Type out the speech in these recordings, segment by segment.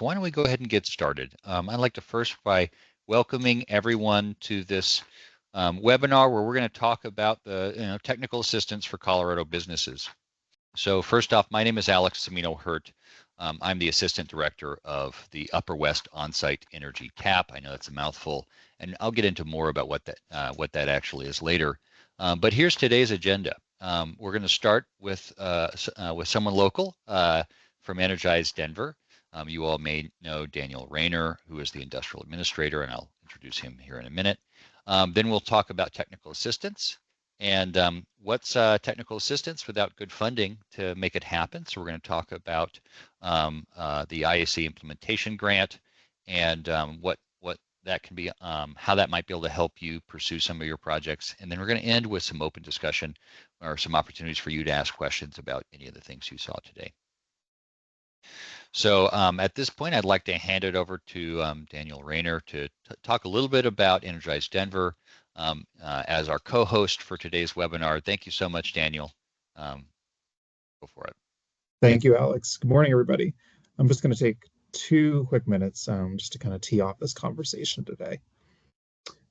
Why don't we go ahead and get started? I'd like to first by welcoming everyone to this webinar where we're going to talk about the technical assistance for Colorado businesses. So first off, my name is Alex Semino-Hurt. I'm the Assistant Director of the Upper West Onsite Energy TAP. I know that's a mouthful, and I'll get into more about what that actually is later. But here's today's agenda. We're going to start with someone local from Energize Denver. You all may know Daniel Rayner, who is the Industrial Administrator, and I'll introduce him here in a minute. Then we'll talk about technical assistance. And what's technical assistance without good funding to make it happen? So we're going to talk about the ITAC Implementation Grant and what that can be, how that might be able to help you pursue some of your projects. And then we're going to end with some open discussion or some opportunities for you to ask questions about any of the things you saw today. So at this point, I'd like to hand it over to Daniel Rayner to talk a little bit about Energize Denver as our co-host for today's webinar. Thank you so much, Daniel. Go for it. Thank you, Alex. Good morning, everybody. I'm just going to take 2 quick minutes just to kind of tee off this conversation today.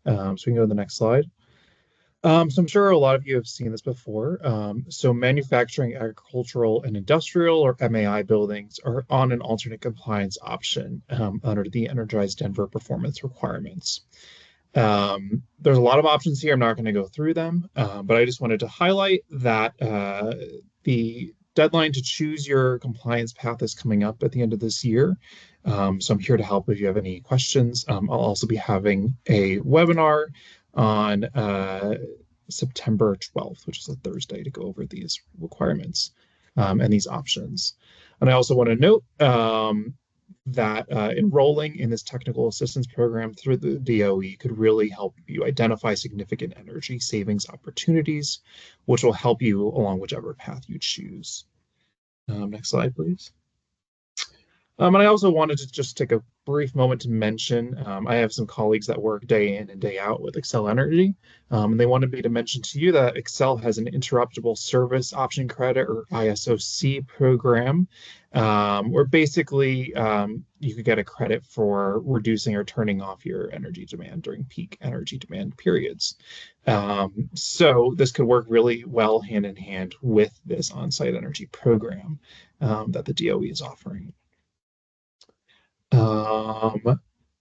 So we can go to the next slide. So I'm sure a lot of you have seen this before. So manufacturing, agricultural, and industrial, or MAI buildings, are on an alternate compliance option under the Energize Denver performance requirements. There's a lot of options here. I'm not going to go through them, but I just wanted to highlight that the deadline to choose your compliance path is coming up at the end of this year. So I'm here to help if you have any questions. I'll also be having a webinar on September 12th, which is a Thursday, to go over these requirements and these options. And I also want to note that enrolling in this technical assistance program through the DOE could really help you identify significant energy savings opportunities, which will help you along whichever path you choose. Next slide, please. And I also wanted to just take a brief moment to mention, I have some colleagues that work day in and day out with Xcel Energy, and they wanted me to mention to you that Xcel has an interruptible service option credit, or ISOC program, where basically you could get a credit for reducing or turning off your energy demand during peak energy demand periods. So this could work really well hand in hand with this on-site energy program that the DOE is offering.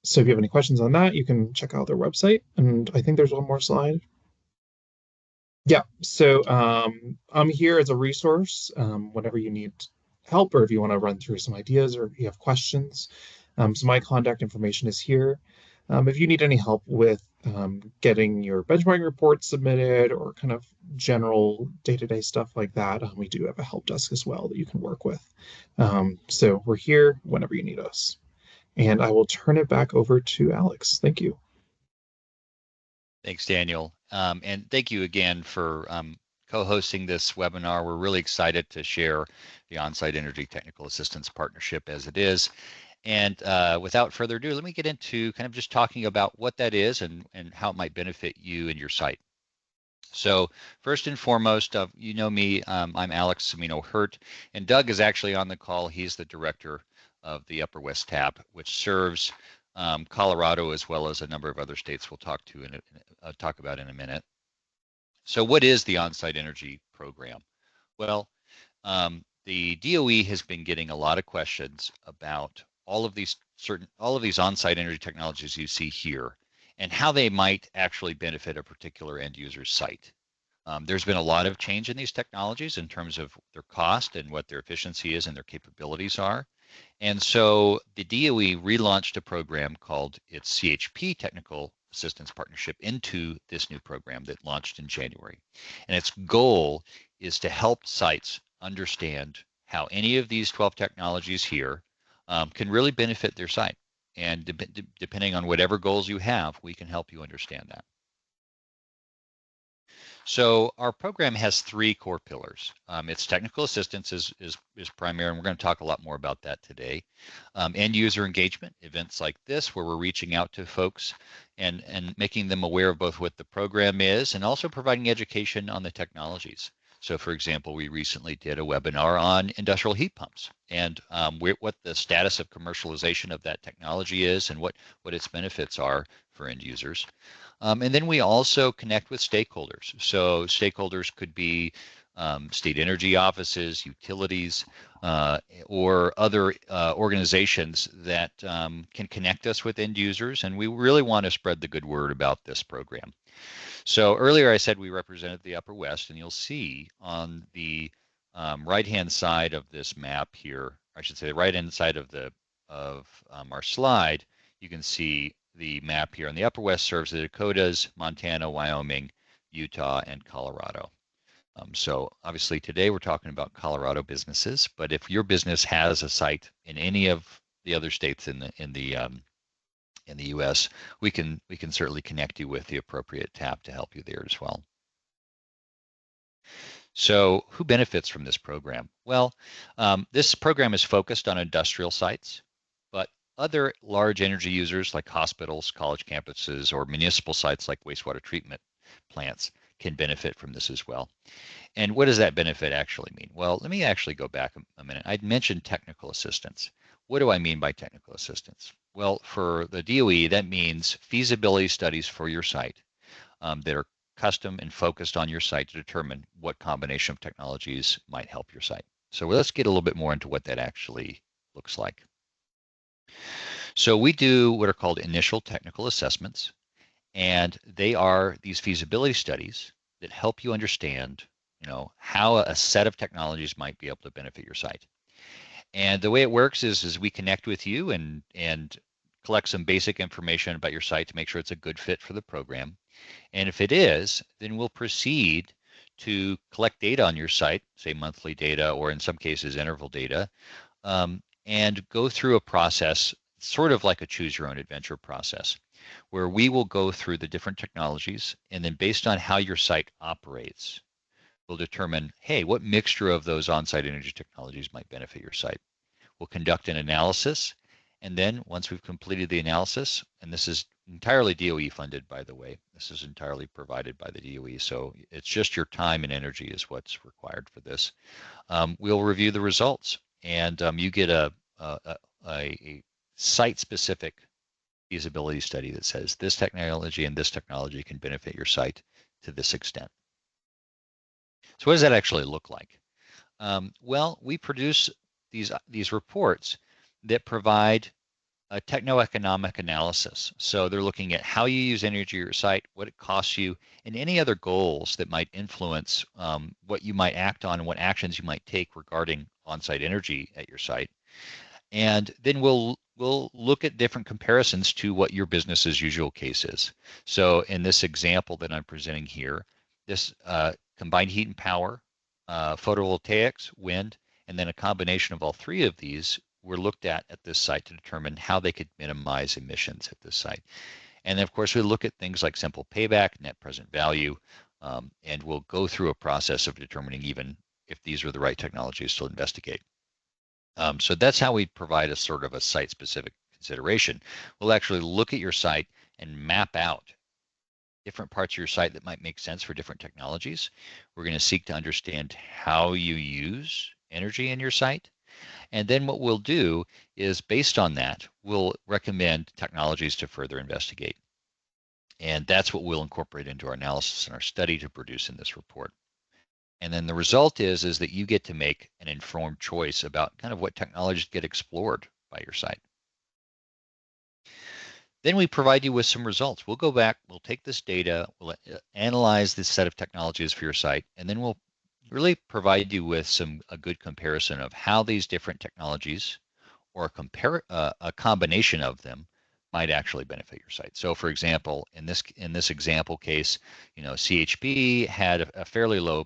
So if you have any questions on that, you can check out their website. And I think there's one more slide. Yeah, so I'm here as a resource whenever you need help, or if you want to run through some ideas, or if you have questions. So my contact information is here. If you need any help with getting your benchmarking report submitted, or kind of general day-to-day stuff like that, we do have a help desk as well that you can work with. So we're here whenever you need us. And I will turn it back over to Alex. Thank you. Thanks, Daniel. And thank you again for co-hosting this webinar. We're really excited to share the On-Site Energy Technical Assistance Partnership as it is. And without further ado, let me get into kind of just talking about what that is and how it might benefit you and your site. So first and foremost, you know me, I'm Alex Semino-Hurt, and Doug is actually on the call. He's the director of the Upper West TAP, which serves Colorado as well as a number of other states we'll talk about in a minute. So what is the On-Site Energy Program? Well, the DOE has been getting a lot of questions about all of these on-site energy technologies you see here and how they might actually benefit a particular end user's site. There's been a lot of change in these technologies in terms of their cost and what their efficiency is and their capabilities are. And so the DOE relaunched a program called its CHP Technical Assistance Partnership into this new program that launched in January. And its goal is to help sites understand how any of these 12 technologies here can really benefit their site. And depending on whatever goals you have, we can help you understand that. So our program has 3 core pillars. Its technical assistance is primary, and we're going to talk a lot more about that today. End user engagement, events like this where we're reaching out to folks and making them aware of both what the program is and also providing education on the technologies. So for example, we recently did a webinar on industrial heat pumps and what the status of commercialization of that technology is and what its benefits are for end users. And then we also connect with stakeholders. So stakeholders could be state energy offices, utilities, or other organizations that can connect us with end users. And we really want to spread the good word about this program. So earlier I said we represented the Upper West, and you'll see on the right-hand side of this map here, I should say the right-hand side of our slide, you can see the map here. And the Upper West serves the Dakotas, Montana, Wyoming, Utah, and Colorado. So obviously today we're talking about Colorado businesses, but if your business has a site in any of the other states in the U.S., we can certainly connect you with the appropriate tab to help you there as well. So who benefits from this program? Well, this program is focused on industrial sites, but other large energy users like hospitals, college campuses, or municipal sites like wastewater treatment plants can benefit from this as well. And what does that benefit actually mean? Well, let me actually go back a minute. I'd mentioned technical assistance. What do I mean by technical assistance? Well, for the DOE, that means feasibility studies for your site that are custom and focused on your site to determine what combination of technologies might help your site. So let's get a little bit more into what that actually looks like. So we do what are called initial technical assessments, and they are these feasibility studies that help you understand, how a set of technologies might be able to benefit your site. And the way it works is we connect with you and collect some basic information about your site to make sure it's a good fit for the program. And if it is, then we'll proceed to collect data on your site, say monthly data, or in some cases interval data, and go through a process, sort of like a choose your own adventure process, where we will go through the different technologies, and then based on how your site operates, we'll determine, hey, what mixture of those on-site energy technologies might benefit your site. We'll conduct an analysis, and then once we've completed the analysis, and this is entirely DOE funded, by the way, this is entirely provided by the DOE, so it's just your time and energy is what's required for this. We'll review the results, and you get a site-specific feasibility study that says this technology and this technology can benefit your site to this extent. So what does that actually look like? Well, we produce these reports that provide a techno-economic analysis. So they're looking at how you use energy at your site, what it costs you, and any other goals that might influence what you might act on and what actions you might take regarding on-site energy at your site. And then we'll look at different comparisons to what your business's usual case is. So in this example that I'm presenting here, this combined heat and power, photovoltaics, wind, and then a combination of all three of these were looked at this site to determine how they could minimize emissions at this site. And then of course we look at things like simple payback, net present value, and we'll go through a process of determining even if these are the right technologies to investigate. So that's how we provide a sort of a site-specific consideration. We'll actually look at your site and map out different parts of your site that might make sense for different technologies. We're going to seek to understand how you use energy in your site. And then what we'll do is, based on that, we'll recommend technologies to further investigate. And that's what we'll incorporate into our analysis and our study to produce in this report. And then the result is that you get to make an informed choice about kind of what technologies get explored by your site. Then we provide you with some results. We'll go back, we'll take this data, we'll analyze this set of technologies for your site, and then we'll really provide you with a good comparison of how these different technologies or a combination of them might actually benefit your site. So for example, in this example case, CHP had a fairly low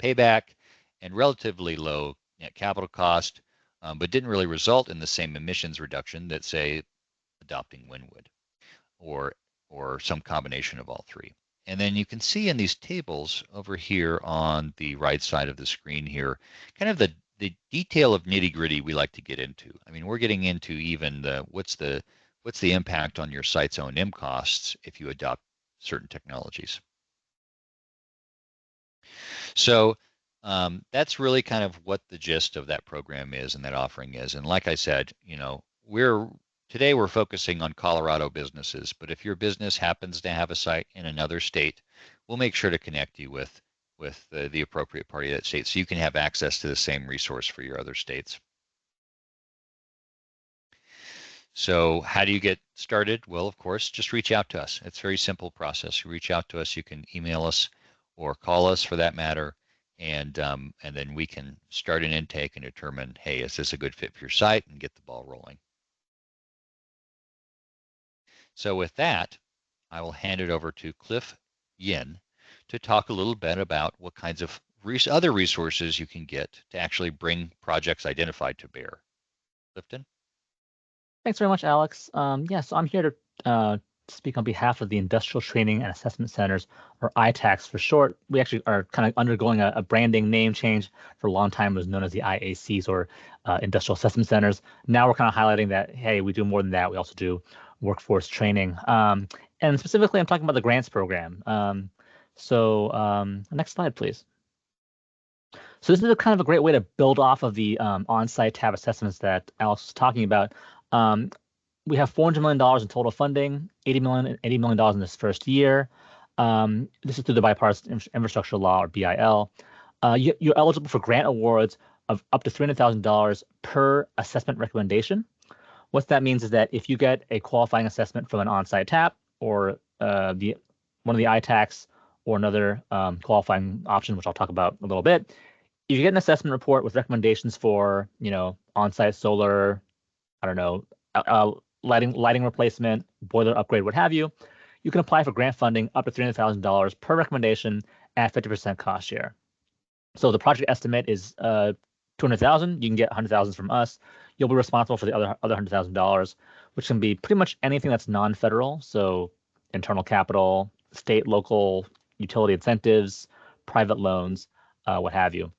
payback and relatively low net capital cost, but didn't really result in the same emissions reduction that, say, adopting wind would, or some combination of all three. And then you can see in these tables over here on the right side of the screen here, kind of the detail of nitty gritty we like to get into. I mean, we're getting into even what's the impact on your site's O&M costs if you adopt certain technologies. So that's really kind of what the gist of that program is and that offering is. And like I said, today we're focusing on Colorado businesses, but if your business happens to have a site in another state, we'll make sure to connect you with the appropriate party of that state so you can have access to the same resource for your other states. So how do you get started? Well, of course, just reach out to us. It's a very simple process. You reach out to us, you can email us or call us for that matter, and then we can start an intake and determine, hey, is this a good fit for your site, and get the ball rolling. So with that, I will hand it over to Cliff Yin to talk a little bit about what kinds of other resources you can get to actually bring projects identified to bear. Clifton? Thanks very much, Alex. So I'm here to speak on behalf of the Industrial Training and Assessment Centers, or ITACs for short. We actually are kind of undergoing a branding name change. For a long time, it was known as the IACs, or Industrial Assessment Centers. Now we're kind of highlighting that, hey, we do more than that. We also do workforce training. And specifically, I'm talking about the grants program. Next slide, please. So this is kind of a great way to build off of the on-site tab assessments that Alex was talking about. We have $400 million in total funding, $80 million in this first year. This is through the Bipartisan Infrastructure Law, or BIL. You're eligible for grant awards of up to $300,000 per assessment recommendation. What that means is that if you get a qualifying assessment from an on-site TAP or one of the ITACs or another qualifying option, which I'll talk about in a little bit, if you get an assessment report with recommendations for, on-site solar, lighting replacement, boiler upgrade, what have you, you can apply for grant funding up to $300,000 per recommendation at 50% cost share. So the project estimate is $200,000. You can get $100,000 from us. You'll be responsible for the other $100,000, which can be pretty much anything that's non-federal. So internal capital, state, local, utility incentives, private loans, what have you.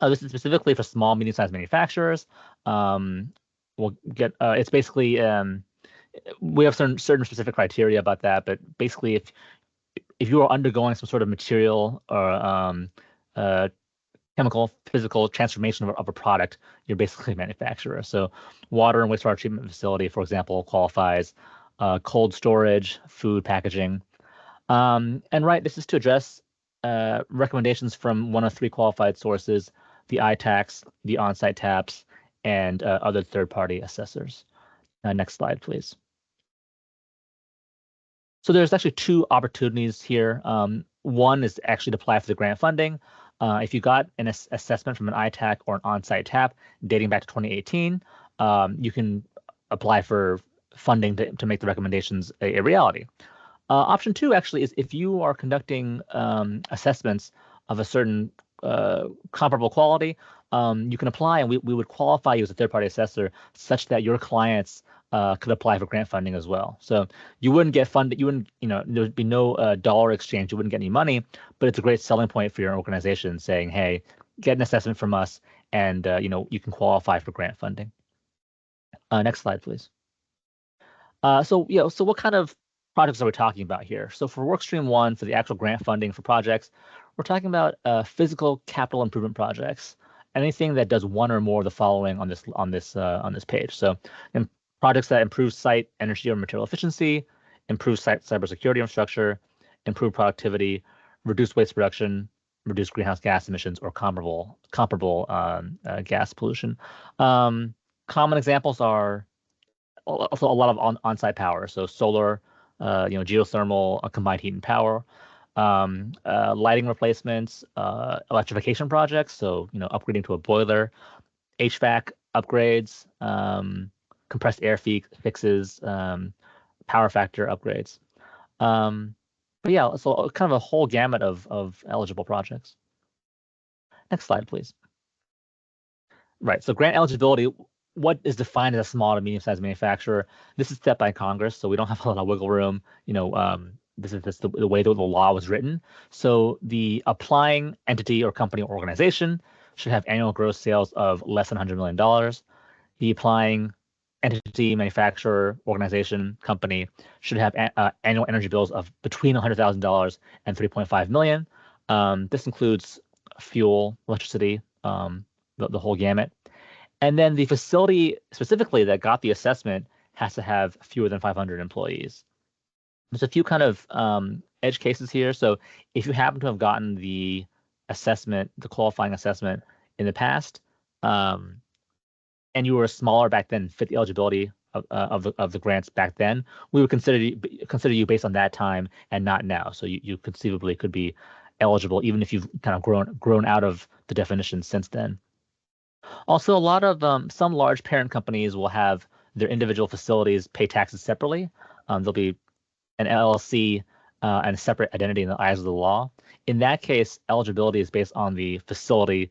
This is specifically for small, medium-sized manufacturers. We'll get it's basically we have certain specific criteria about that, but basically if you are undergoing some sort of material or chemical, physical transformation of a product, you're basically a manufacturer. So water and wastewater treatment facility, for example, qualifies. Cold storage, food packaging. This is to address recommendations from one of 3 qualified sources: the ITACs, the on-site TAPs, and other third-party assessors. Next slide, please. So there's actually 2 opportunities here. One is actually to apply for the grant funding. If you got an assessment from an ITAC or an on-site TAP dating back to 2018, you can apply for funding to make the recommendations a reality. Option 2 actually is if you are conducting assessments of a certain comparable quality, you can apply, and we would qualify you as a third-party assessor such that your clients could apply for grant funding as well. So you wouldn't get funded. You wouldn't, there'd be no dollar exchange. You wouldn't get any money, but it's a great selling point for your organization, saying, hey, get an assessment from us, and you can qualify for grant funding. Next slide, please. So what kind of projects are we talking about here? So for Workstream 1, for the actual grant funding for projects, we're talking about physical capital improvement projects. Anything that does one or more of the following on this page. So projects that improve site energy or material efficiency, improve site cybersecurity infrastructure, improve productivity, reduce waste production, reduce greenhouse gas emissions, or comparable gas pollution. Common examples are also a lot of on-site power, so solar, geothermal, combined heat and power, lighting replacements, electrification projects, so upgrading to a boiler, HVAC upgrades, compressed air fixes, power factor upgrades. So kind of a whole gamut of eligible projects. Next slide, please. Right, so grant eligibility. What is defined as a small to medium-sized manufacturer? This is set by Congress, so we don't have a lot of wiggle room. This is just the way the law was written. So the applying entity or company or organization should have annual gross sales of less than $100 million. The applying entity, manufacturer, organization, company should have annual energy bills of between $100,000 and $3.5 million. This includes fuel, electricity, the whole gamut. And then the facility specifically that got the assessment has to have fewer than 500 employees. There's a few kind of edge cases here. So if you happen to have gotten the assessment, the qualifying assessment in the past, and you were smaller back then, fit the eligibility of the grants back then, we would consider you based on that time and not now. So you conceivably could be eligible even if you've kind of grown out of the definition since then. Also, a lot of some large parent companies will have their individual facilities pay taxes separately. There'll be an LLC and a separate identity in the eyes of the law. In that case, eligibility is based on the facility,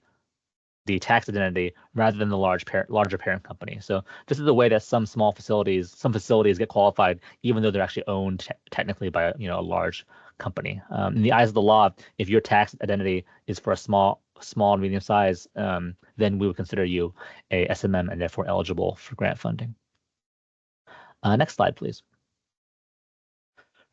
the tax identity, rather than the larger parent company. So this is the way that some facilities get qualified, even though they're actually owned technically by a large company. In the eyes of the law, if your tax identity is for a small and medium size, then we would consider you a SMM and therefore eligible for grant funding. Next slide, please.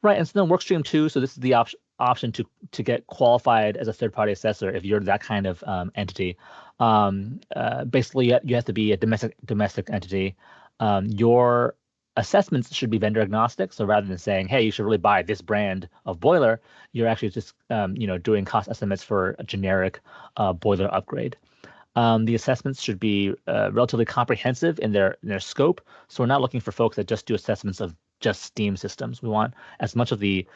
Right, and so then workstream 2, so this is the option to get qualified as a third-party assessor if you're that kind of entity. Basically, you have to be a domestic entity. Your assessments should be vendor agnostic. So rather than saying, hey, you should really buy this brand of boiler, you're actually just doing cost estimates for a generic boiler upgrade. The assessments should be relatively comprehensive in their scope. So we're not looking for folks that just do assessments of just steam systems. We want as much of the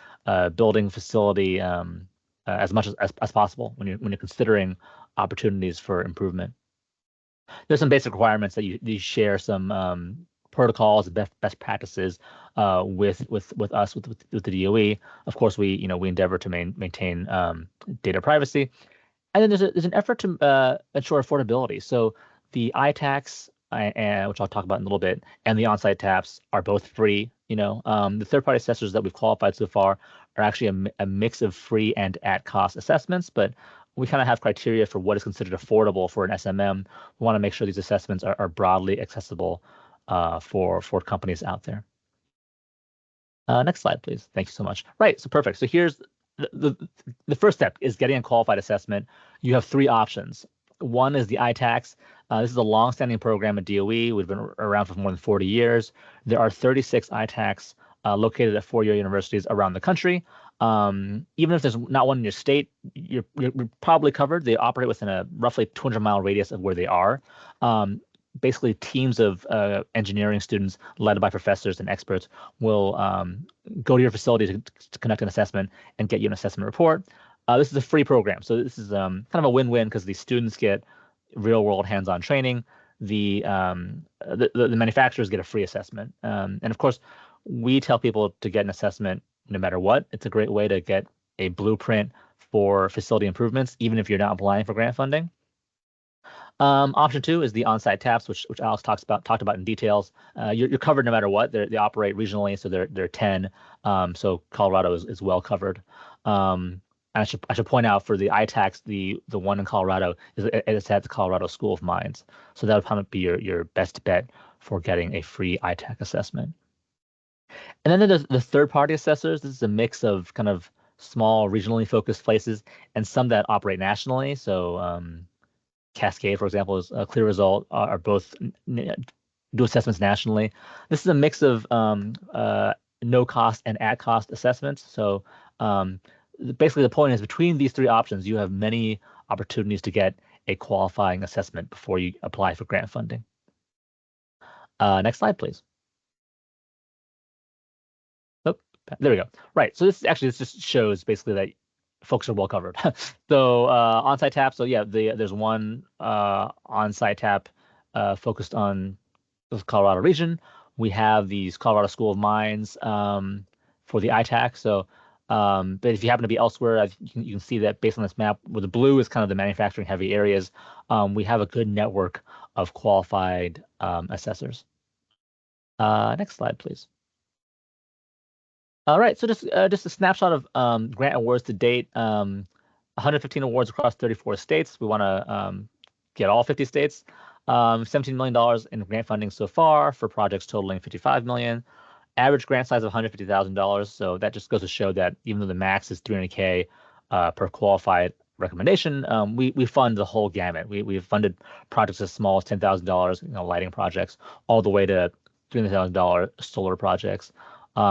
building facility as much as possible when you're considering opportunities for improvement. There's some basic requirements that you share some protocols, best practices with us with the DOE. Of course, we endeavor to maintain data privacy, and then there's an effort to ensure affordability. So the ITACs, which I'll talk about in a little bit, and the on-site taps are both free. The third-party assessors that we've qualified so far are actually a mix of free and at-cost assessments, but we kind of have criteria for what is considered affordable for an SMM. We want to make sure these assessments are broadly accessible for companies out there. Next slide, please. Thank you so much. Right, so perfect. So here's the first step is getting a qualified assessment. You have three options. One is the ITACs. This is a long-standing program at DOE. We've been around for more than 40 years. There are 36 ITACs located at four-year universities around the country. Even if there's not one in your state, you're probably covered. They operate within a roughly 200-mile radius of where they are. Basically, teams of engineering students led by professors and experts will go to your facility to conduct an assessment and get you an assessment report. This is a free program, so this is kind of a win-win because the students get real-world hands-on training. The manufacturers get a free assessment, and of course, we tell people to get an assessment no matter what. It's a great way to get a blueprint for facility improvements, even if you're not applying for grant funding. Option 2 is the on-site taps, which Alex talked about in details. You're covered no matter what. They operate regionally, so they're 10. So Colorado is well covered. I should point out for the ITACs, the one in Colorado is at the Colorado School of Mines. So that would probably be your best bet for getting a free ITAC assessment. And then there's the third-party assessors. This is a mix of kind of small, regionally focused places and some that operate nationally. So Cascade, for example, is a clear result, are both do assessments nationally. This is a mix of no cost and at cost assessments. So basically the point is between these three options, you have many opportunities to get a qualifying assessment before you apply for grant funding. Next slide, please. Oh, there we go. Right. So this just shows basically that folks are well covered. So on-site tap. So yeah, there's one on-site tap focused on the Colorado region. We have these Colorado School of Mines for the ITAC. So, but if you happen to be elsewhere, you can see that based on this map, where the blue is kind of the manufacturing heavy areas, we have a good network of qualified assessors. Next slide, please. All right, so just a snapshot of grant awards to date. 115 awards across 34 states. We want to get all 50 states. $17 million in grant funding so far for projects totaling $55 million. Average grant size of $150,000. So that just goes to show that even though the max is $300K, per qualified recommendation. We fund the whole gamut. We've funded projects as small as $10,000, lighting projects, all the way to $300,000 solar projects.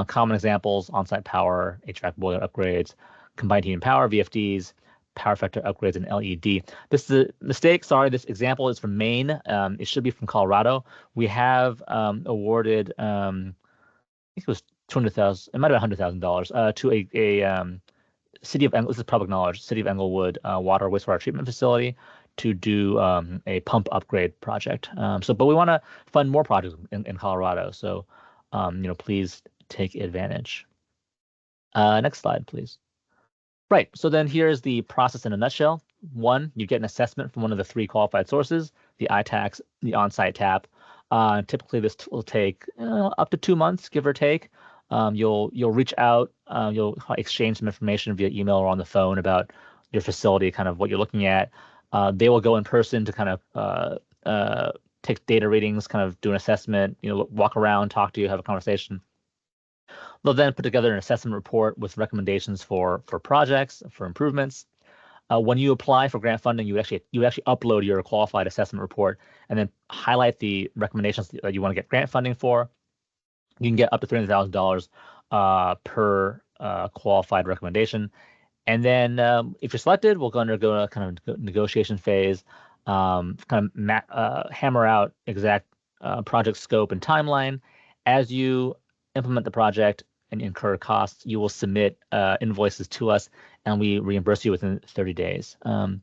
Common examples: on-site power, HVAC boiler upgrades, combined heat and power, VFDs, power factor upgrades, and LED. This is a mistake. Sorry, this example is from Maine. It should be from Colorado. We have awarded, I think it was 200,000. It might have been $100,000 to a city of this is public knowledge. City of Englewood water wastewater treatment facility to do a pump upgrade project. But we want to fund more projects in Colorado. So, please take advantage. Next slide, please. Right. So then here's the process in a nutshell. One, you get an assessment from one of the 3 qualified sources: the ITACs, the Onsite TAP. Typically, this will take up to 2 months, give or take. You'll reach out, you'll exchange some information via email or on the phone about your facility, kind of what you're looking at. They will go in person to kind of take data readings, kind of do an assessment, walk around, talk to you, have a conversation. They'll then put together an assessment report with recommendations for projects, for improvements. When you apply for grant funding, you actually upload your qualified assessment report and then highlight the recommendations that you want to get grant funding for. You can get up to $300,000 per qualified recommendation. And then if you're selected, we'll undergo a kind of negotiation phase, kind of hammer out exact project scope and timeline. As you implement the project and incur costs, you will submit invoices to us, and we reimburse you within 30 days. And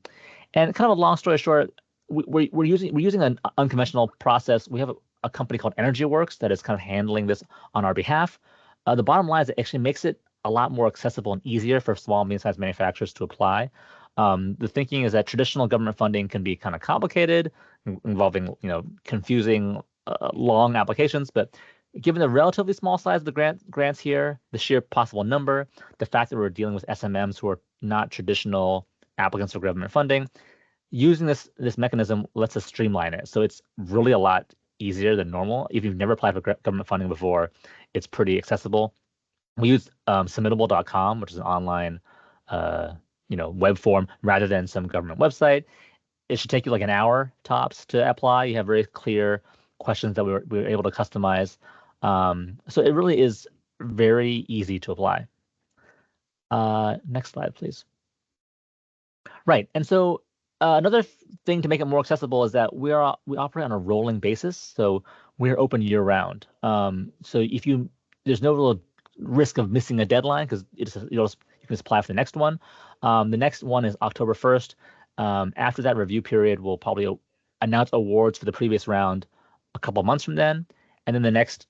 kind of a long story short, we're using an unconventional process. We have a company called EnergyWorks that is kind of handling this on our behalf. The bottom line is it actually makes it a lot more accessible and easier for small and medium-sized manufacturers to apply. The thinking is that traditional government funding can be kind of complicated, involving confusing, long applications. But given the relatively small size of the grants here, the sheer possible number, the fact that we're dealing with SMMs who are not traditional applicants for government funding, using this mechanism lets us streamline it. So it's really a lot easier than normal. If you've never applied for government funding before, it's pretty accessible. We use submittable.com, which is an online web form rather than some government website. It should take you like an hour tops to apply. You have very clear questions that we were able to customize. So it really is very easy to apply. Next slide, please. Right. And so another thing to make it more accessible is that we operate on a rolling basis. So we're open year round. So there's no real risk of missing a deadline because you can just apply for the next one. The next one is October 1st. After that review period, we'll probably announce awards for the previous round a couple months from then. And then the next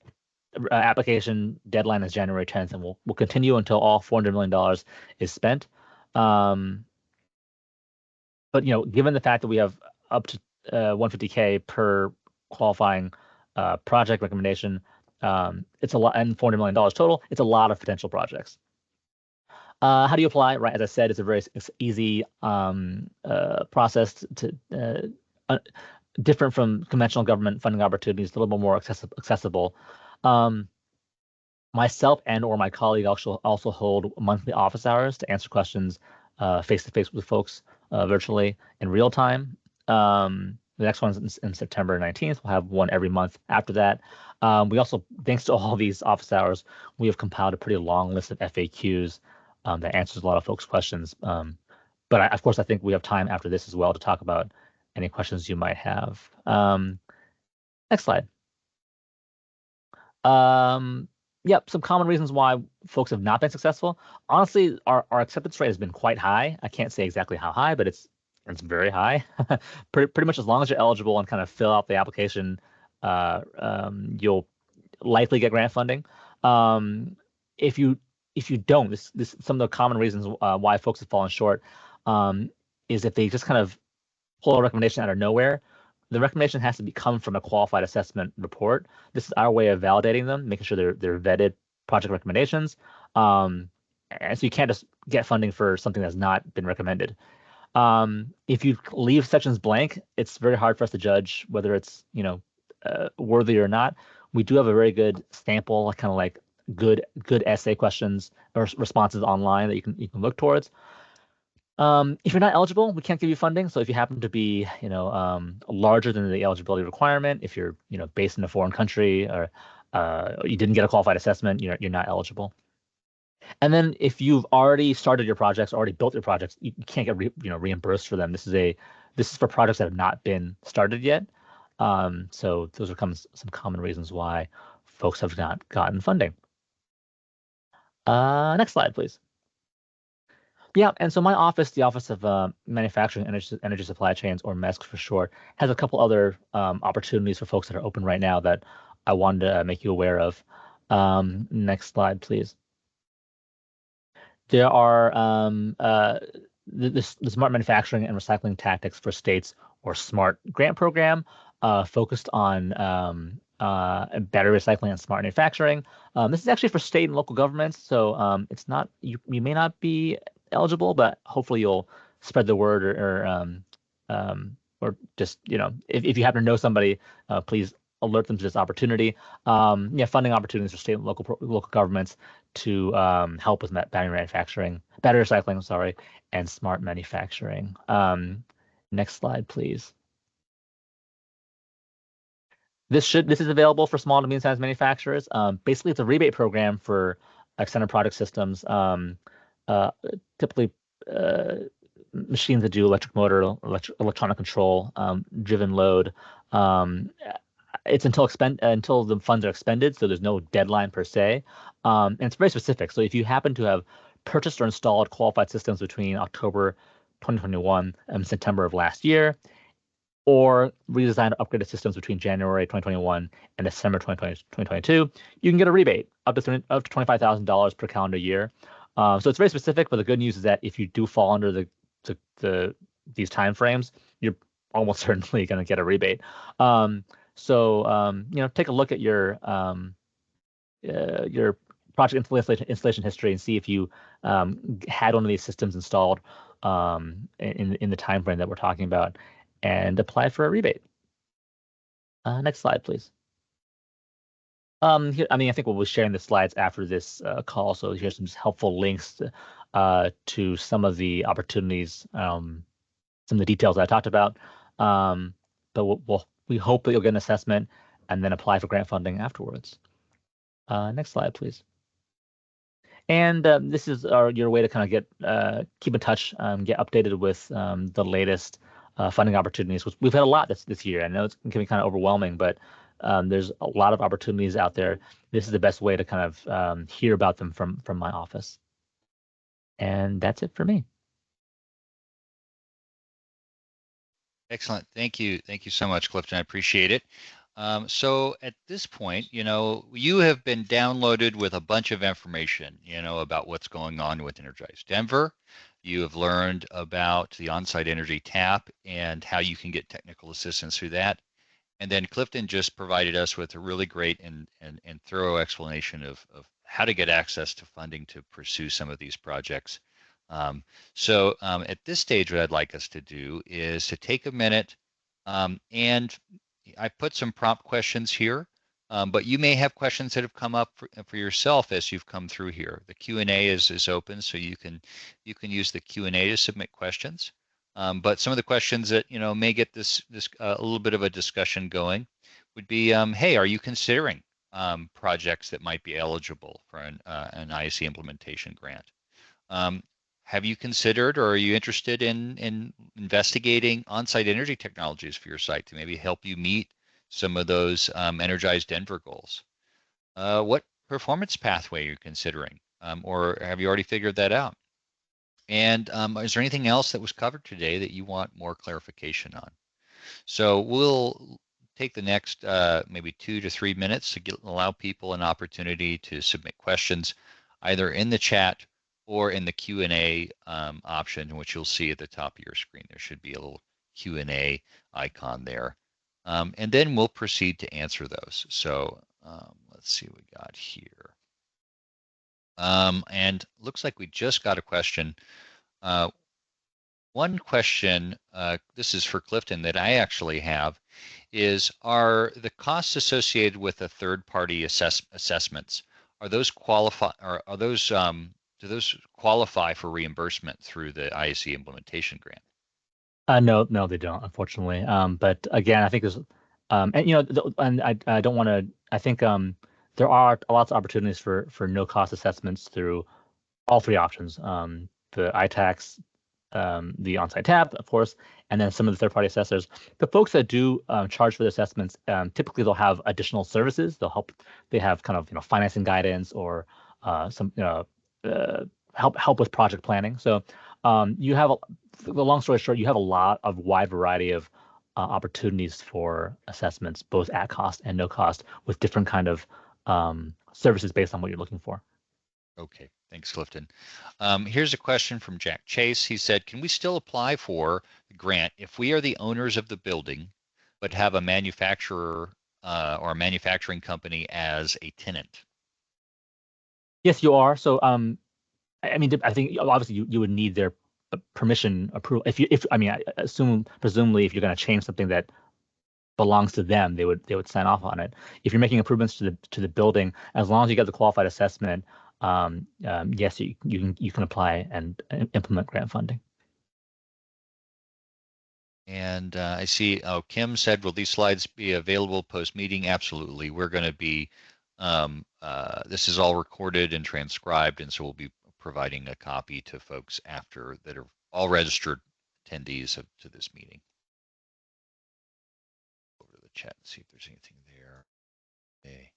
application deadline is January 10th, and we'll continue until all $400 million is spent. But given the fact that we have up to $150K per qualifying project recommendation, it's a lot, and $400 million total. It's a lot of potential projects. How do you apply? Right, as I said, it's a very easy process to different from conventional government funding opportunities, a little bit more accessible. Myself and/or my colleague also hold monthly office hours to answer questions face-to-face with folks virtually in real time. The next one's in September 19th. We'll have one every month after that. We also, thanks to all these office hours, we have compiled a pretty long list of FAQs that answers a lot of folks' questions. But of course, I think we have time after this as well to talk about any questions you might have. Next slide. Yep, some common reasons why folks have not been successful. Honestly, our acceptance rate has been quite high. I can't say exactly how high, but it's very high. pretty much as long as you're eligible and kind of fill out the application, you'll likely get grant funding. If you don't, this some of the common reasons why folks have fallen short is if they just kind of pull a recommendation out of nowhere. The recommendation has to come from a qualified assessment report. This is our way of validating them, making sure they're vetted project recommendations. And so you can't just get funding for something that's not been recommended. If you leave sections blank, it's very hard for us to judge whether it's worthy or not. We do have a very good sample, kind of like good essay questions or responses online that you can look towards. If you're not eligible, we can't give you funding. So if you happen to be, larger than the eligibility requirement, if you're, based in a foreign country or you didn't get a qualified assessment, you're not eligible. And then if you've already started your projects, already built your projects, you can't get reimbursed for them. This is for projects that have not been started yet. So those are some common reasons why folks have not gotten funding. Next slide, please. Yeah, and so my office, the Office of Manufacturing Energy Supply Chains, or MESC for short, has a couple other opportunities for folks that are open right now that I wanted to make you aware of. Next slide, please. There are the Smart Manufacturing and Recycling Tactics for States, or SMART grant program, focused on battery recycling and smart manufacturing. This is actually for state and local governments, so it's not you may not be eligible, but hopefully you'll spread the word or just if you happen to know somebody, please alert them to this opportunity. Funding opportunities for state and local governments to help with battery recycling, sorry, and smart manufacturing. Next slide, please. This is available for small to medium-sized manufacturers. Basically, it's a rebate program for extended product systems. Typically, machines that do electric motor, electronic control, driven load. It's until the funds are expended, so there's no deadline per se. And it's very specific. So if you happen to have purchased or installed qualified systems between October 2021 and September of last year, or redesigned or upgraded systems between January 2021 and December 2022, you can get a rebate up to $25,000 per calendar year. So it's very specific, but the good news is that if you do fall under these timeframes, you're almost certainly going to get a rebate. So take a look at your project installation history and see if you had one of these systems installed in the time frame that we're talking about, and apply for a rebate. Next slide, please. Here, I think we'll be sharing the slides after this call, so here's some helpful links to some of the opportunities, some of the details that I talked about. But we hope that you'll get an assessment and then apply for grant funding afterwards. Next slide, please. And this is your way to kind of get keep in touch, get updated with the latest funding opportunities. We've had a lot this year. I know it can be kind of overwhelming, but there's a lot of opportunities out there. This is the best way to kind of hear about them from my office. And that's it for me. Excellent. Thank you. Thank you so much, Clifton. I appreciate it. So at this point, you have been downloaded with a bunch of information, about what's going on with Energize Denver. You have learned about the on-site energy tap and how you can get technical assistance through that. And then Clifton just provided us with a really great and thorough explanation of how to get access to funding to pursue some of these projects. So at this stage, what I'd like us to do is to take a minute, and I put some prompt questions here, but you may have questions that have come up for yourself as you've come through here. The Q&A is open, so you can use the Q&A to submit questions. But some of the questions that may get this a little bit of a discussion going would be, hey, are you considering projects that might be eligible for an ITAC implementation grant? Have you considered, or are you interested in investigating on-site energy technologies for your site to maybe help you meet some of those Energize Denver goals? What performance pathway are you considering, or have you already figured that out? And is there anything else that was covered today that you want more clarification on? So we'll take the next maybe 2 to 3 minutes to allow people an opportunity to submit questions, either in the chat or in the Q&A option, which you'll see at the top of your screen. There should be a little Q&A icon there. And then we'll proceed to answer those. So let's see what we got here. And looks like we just got a question. One question, this is for Clifton, that I actually have, is are the costs associated with the third-party assessments, are those those qualify for reimbursement through the ITAC Implementation grant? No, they don't, unfortunately. But again, I think there's, and and I don't want to. I think there are lots of opportunities for no cost assessments through all three options. The ITACs, the Onsite tab, of course, and then some of the third-party assessors. The folks that do charge for the assessments, typically they'll have additional services. They'll help. They have kind of financing guidance or some help with project planning. So you have the long story short, you have a lot of wide variety of opportunities for assessments, both at cost and no cost, with different kind of services based on what you're looking for. Okay, thanks, Clifton. Here's a question from Jack Chase. He said, can we still apply for the grant if we are the owners of the building, but have a manufacturer or a manufacturing company as a tenant? Yes, you are. So, I mean, I think obviously you would need their permission approval. If I mean, presumably, if you're going to change something that belongs to them, they would sign off on it. If you're making improvements to the building, as long as you get the qualified assessment, yes, you can apply and implement grant funding. And I see, Kim said, will these slides be available post-meeting? Absolutely. We're going to be, this is all recorded and transcribed, and so we'll be providing a copy to folks after that are all registered attendees to this meeting. Over to the chat and see if there's anything there. Okay.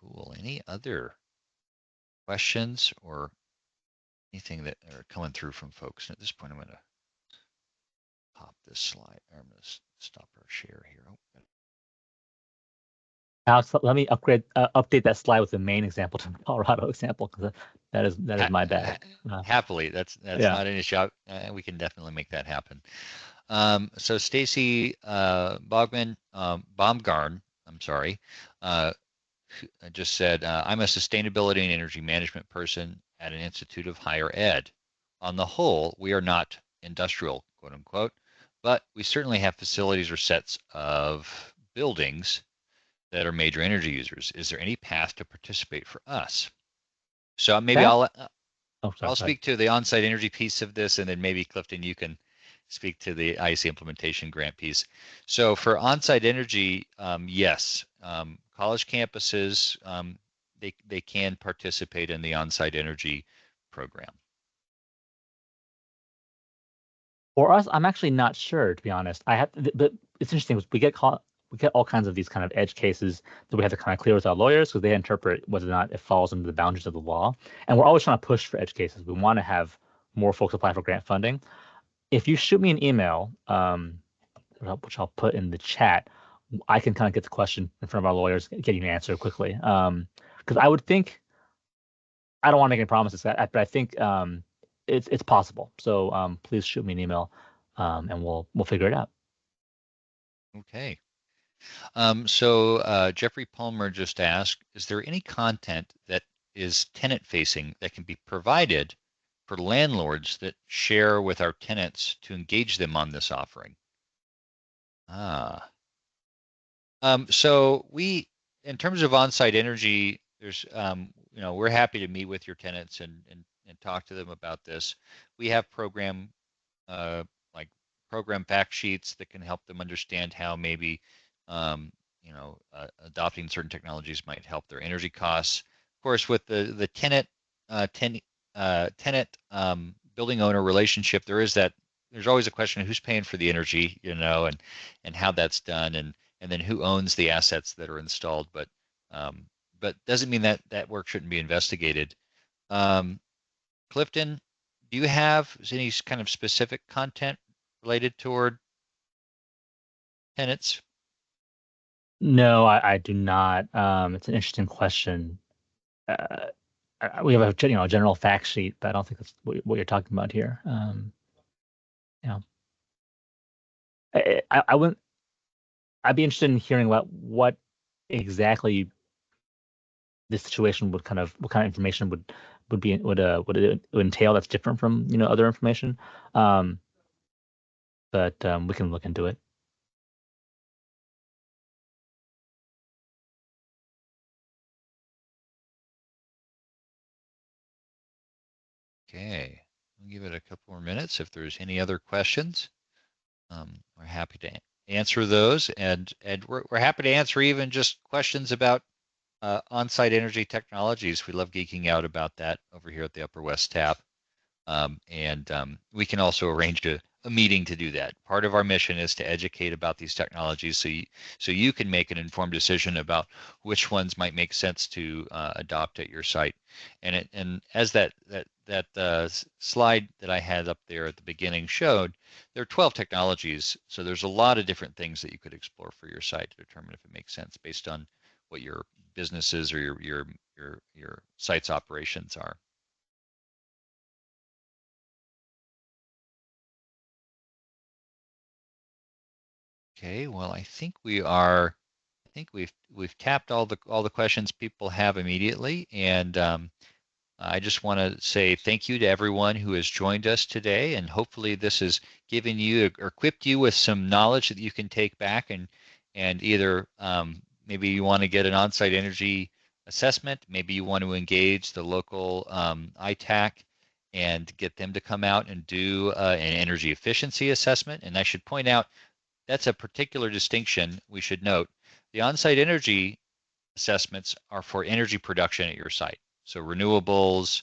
Cool. Any other questions or anything that are coming through from folks? And at this point, I'm going to pop this slide. I'm going to stop our share here. Oh. Alex, let me update that slide with the Maine example to the Colorado example, because that is my bad. Happily, that's yeah. Not an issue. We can definitely make that happen. So Stacy Baumgarn, I'm sorry, just said, I'm a sustainability and energy management person at an institute of higher ed. On the whole, we are not industrial, quote unquote, but we certainly have facilities or sets of buildings that are major energy users. Is there any path to participate for us? So maybe I'll speak to the on-site energy piece of this, and then maybe Clifton, you can speak to the ITAC implementation grant piece. So for on-site energy, yes, college campuses, they can participate in the on-site energy program. For us, I'm actually not sure, to be honest. But it's interesting. We get all kinds of these kind of edge cases that we have to kind of clear with our lawyers, because they interpret whether or not it falls into the boundaries of the law. And we're always trying to push for edge cases. We want to have more folks apply for grant funding. If you shoot me an email, which I'll put in the chat, I can kind of get the question in front of our lawyers, get you an answer quickly. Because I would think, I don't want to make any promises, but I think it's possible. So please shoot me an email, and we'll figure it out. Okay. So Jeffrey Palmer just asked, is there any content that is tenant facing that can be provided for landlords that share with our tenants to engage them on this offering? So in terms of on-site energy, there's, we're happy to meet with your tenants and talk to them about this. We have program fact sheets that can help them understand how maybe adopting certain technologies might help their energy costs. Of course, with the tenant building owner relationship, there's always a question of who's paying for the energy, and how that's done, and then who owns the assets that are installed. But doesn't mean that work shouldn't be investigated. Clifton, do you have any kind of specific content related toward tenants? No, I do not. It's an interesting question. We have a general fact sheet, but I don't think that's what you're talking about here. Yeah, I wouldn't. I'd be interested in hearing about what exactly this situation what kind of information would it entail that's different from other information. But we can look into it. Okay, we'll give it a couple more minutes. If there's any other questions, we're happy to answer those, and we're happy to answer even just questions about on-site energy technologies. We love geeking out about that over here at the Upper West Tap. We can also arrange a meeting to do that. Part of our mission is to educate about these technologies so you can make an informed decision about which ones might make sense to adopt at your site. And as that slide that I had up there at the beginning showed, there are 12 technologies, so there's a lot of different things that you could explore for your site to determine if it makes sense based on what your businesses or your site's operations are. Okay, well, I think we've tapped all the questions people have immediately, and I just want to say thank you to everyone who has joined us today, and hopefully this has given you or equipped you with some knowledge that you can take back and either maybe you want to get an on-site energy assessment, maybe you want to engage the local ITAC and get them to come out and do an energy efficiency assessment. And I should point out that's a particular distinction we should note. The on-site energy assessments are for energy production at your site. So renewables,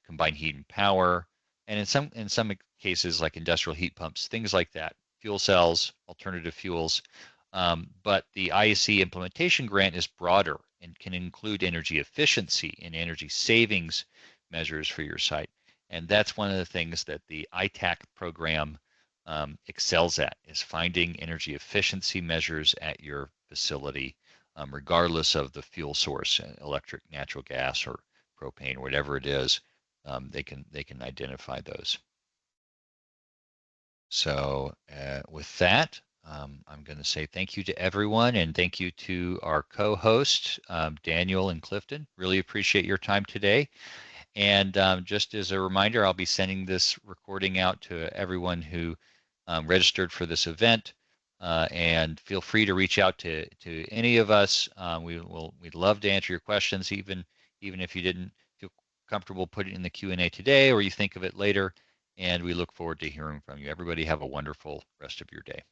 combined heat and power, and in some cases like industrial heat pumps, things like that, fuel cells, alternative fuels. But the ITAC implementation grant is broader and can include energy efficiency and energy savings measures for your site. And that's one of the things that the ITAC program excels at, is finding energy efficiency measures at your facility, regardless of the fuel source, electric, natural gas, or propane, whatever it is. They can identify those. So with that, I'm going to say thank you to everyone, and thank you to our co-hosts, Daniel and Clifton. Really appreciate your time today. And just as a reminder, I'll be sending this recording out to everyone who registered for this event. And feel free to reach out to any of us. We'd love to answer your questions, even if you didn't feel comfortable putting it in the Q&A today, or you think of it later. And we look forward to hearing from you. Everybody have a wonderful rest of your day.